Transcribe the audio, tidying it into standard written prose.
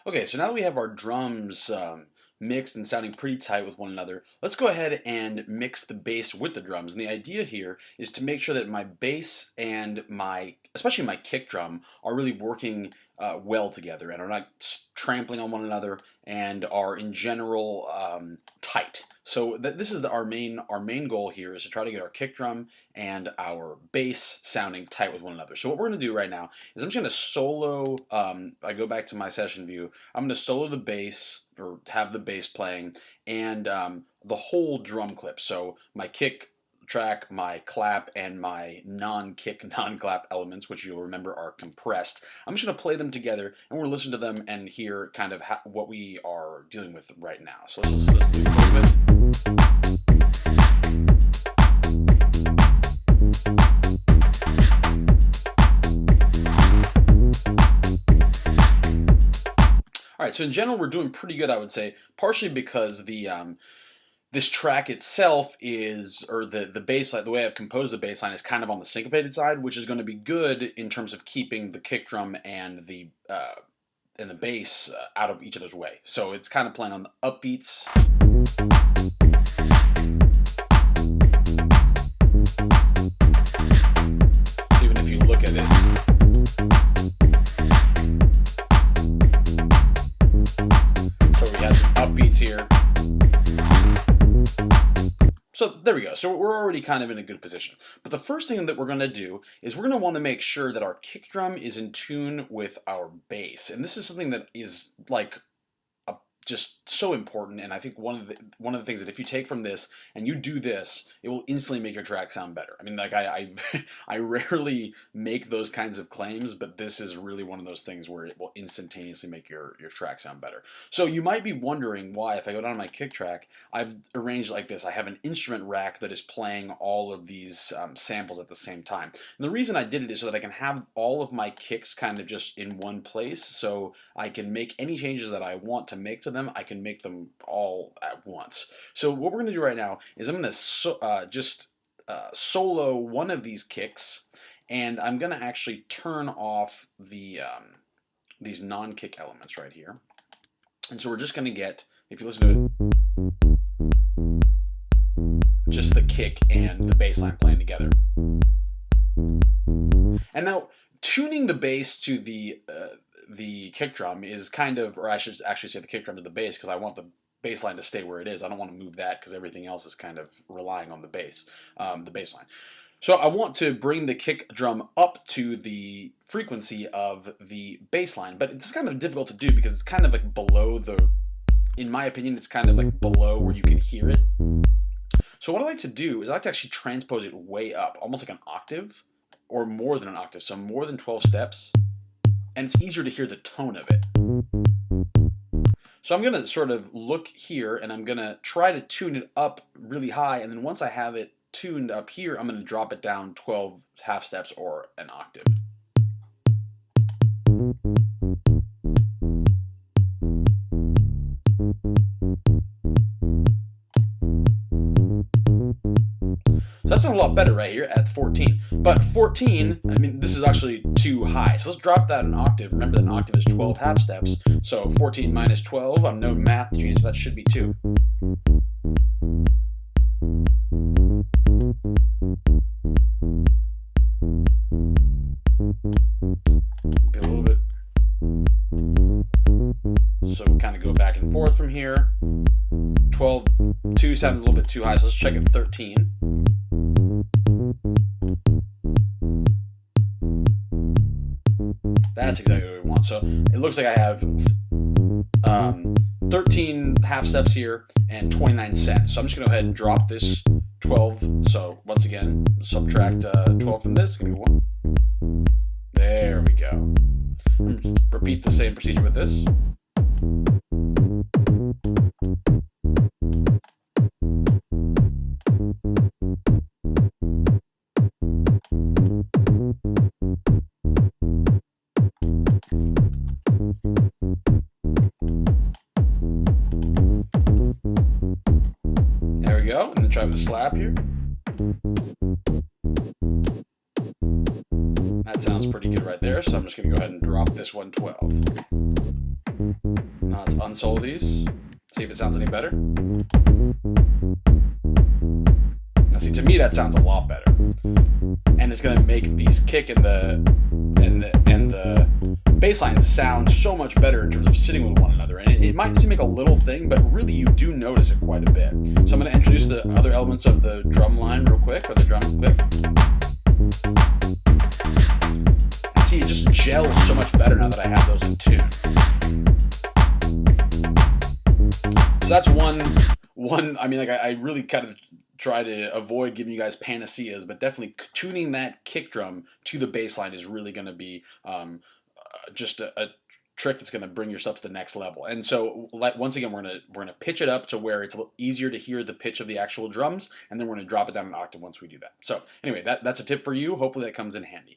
Okay, so now that we have our drums mixed and sounding pretty tight with one another, let's go ahead and mix the bass with the drums. And the idea here is to make sure that my bass and especially my kick drum, are really working well together and are not trampling on one another and are in general tight. So this is our main goal here, is to try to get our kick drum and our bass sounding tight with one another. So what we're going to do right now is I'm just going to solo. I go back to my session view. I'm going to solo the bass, or have the bass playing, and the whole drum clip. So my kick track, my clap, and my non-kick, non-clap elements, which you'll remember are compressed. I'm just going to play them together, and we're going to listen to them and hear kind of what we are dealing with right now. So let's listen to it a little bit. All right, so in general, we're doing pretty good, I would say, partially because this track itself is, or the bass line, the way I've composed the bass line is kind of on the syncopated side, which is going to be good in terms of keeping the kick drum and the bass out of each other's way. So it's kind of playing on the upbeats. Even if you look at it. So we have some upbeats here. So there we go. So we're already kind of in a good position. But the first thing that we're going to do is we're going to want to make sure that our kick drum is in tune with our bass. And this is something that is like just so important, and I think one of the things that if you take from this and you do this, it will instantly make your track sound better. I mean, like I rarely make those kinds of claims, but this is really one of those things where it will instantaneously make your track sound better. So you might be wondering why, if I go down to my kick track, I've arranged like this. I have an instrument rack that is playing all of these samples at the same time. And the reason I did it is so that I can have all of my kicks kind of just in one place, so I can make any changes that I want to make to them. I can make them all at once. So what we're going to do right now is I'm going to just solo one of these kicks, and I'm going to actually turn off the these non-kick elements right here. And so we're just going to get, if you listen to it, just the kick and the bass line playing together. And now tuning the bass to the kick drum is kind of, or I should actually say the kick drum to the bass, because I want the bass line to stay where it is. I don't want to move that because everything else is kind of relying on the bass line. So I want to bring the kick drum up to the frequency of the bass line, but it's kind of difficult to do because it's kind of like below in my opinion, it's kind of like below where you can hear it. So what I like to do is I like to actually transpose it way up, almost like an octave, or more than an octave, so more than 12 steps. And it's easier to hear the tone of it. So I'm going to sort of look here, and I'm going to try to tune it up really high, and then once I have it tuned up here, I'm going to drop it down 12 half steps or an octave. So that's a lot better right here at 14. But 14, I mean, this is actually too high. So let's drop that an octave. Remember that an octave is 12 half steps. So 14 minus 12, I'm no math genius, so that should be 2. Get a little bit. So we kind of go back and forth from here. 12, 2 sounded a little bit too high, so let's check at 13. That's exactly what we want. So it looks like I have 13 half steps here and 29 cents. So I'm just going to go ahead and drop this 12. So once again, subtract 12 from this. Give me 1. There we go. Repeat the same procedure with this. There we go, and then try with a slap here. That sounds pretty good right there, so I'm just going to go ahead and drop this 112. Now let's unsolo these, see if it sounds any better. Now see, to me that sounds a lot better. And it's going to make these kick and the bass lines sound so much better in terms of sitting with one another. And it might seem like a little thing, but really you do notice it quite a bit. So I'm going to introduce the other elements of the drum line real quick, or the drum clip. And see, it just gels so much better now that I have those in tune. So that's one. I mean, like I really kind of try to avoid giving you guys panaceas, but definitely tuning that kick drum to the bass line is really going to be just a trick that's going to bring yourself to the next level. And so once again, we're gonna pitch it up to where it's easier to hear the pitch of the actual drums, and then we're going to drop it down an octave once we do that. So anyway, that's a tip for you. Hopefully that comes in handy.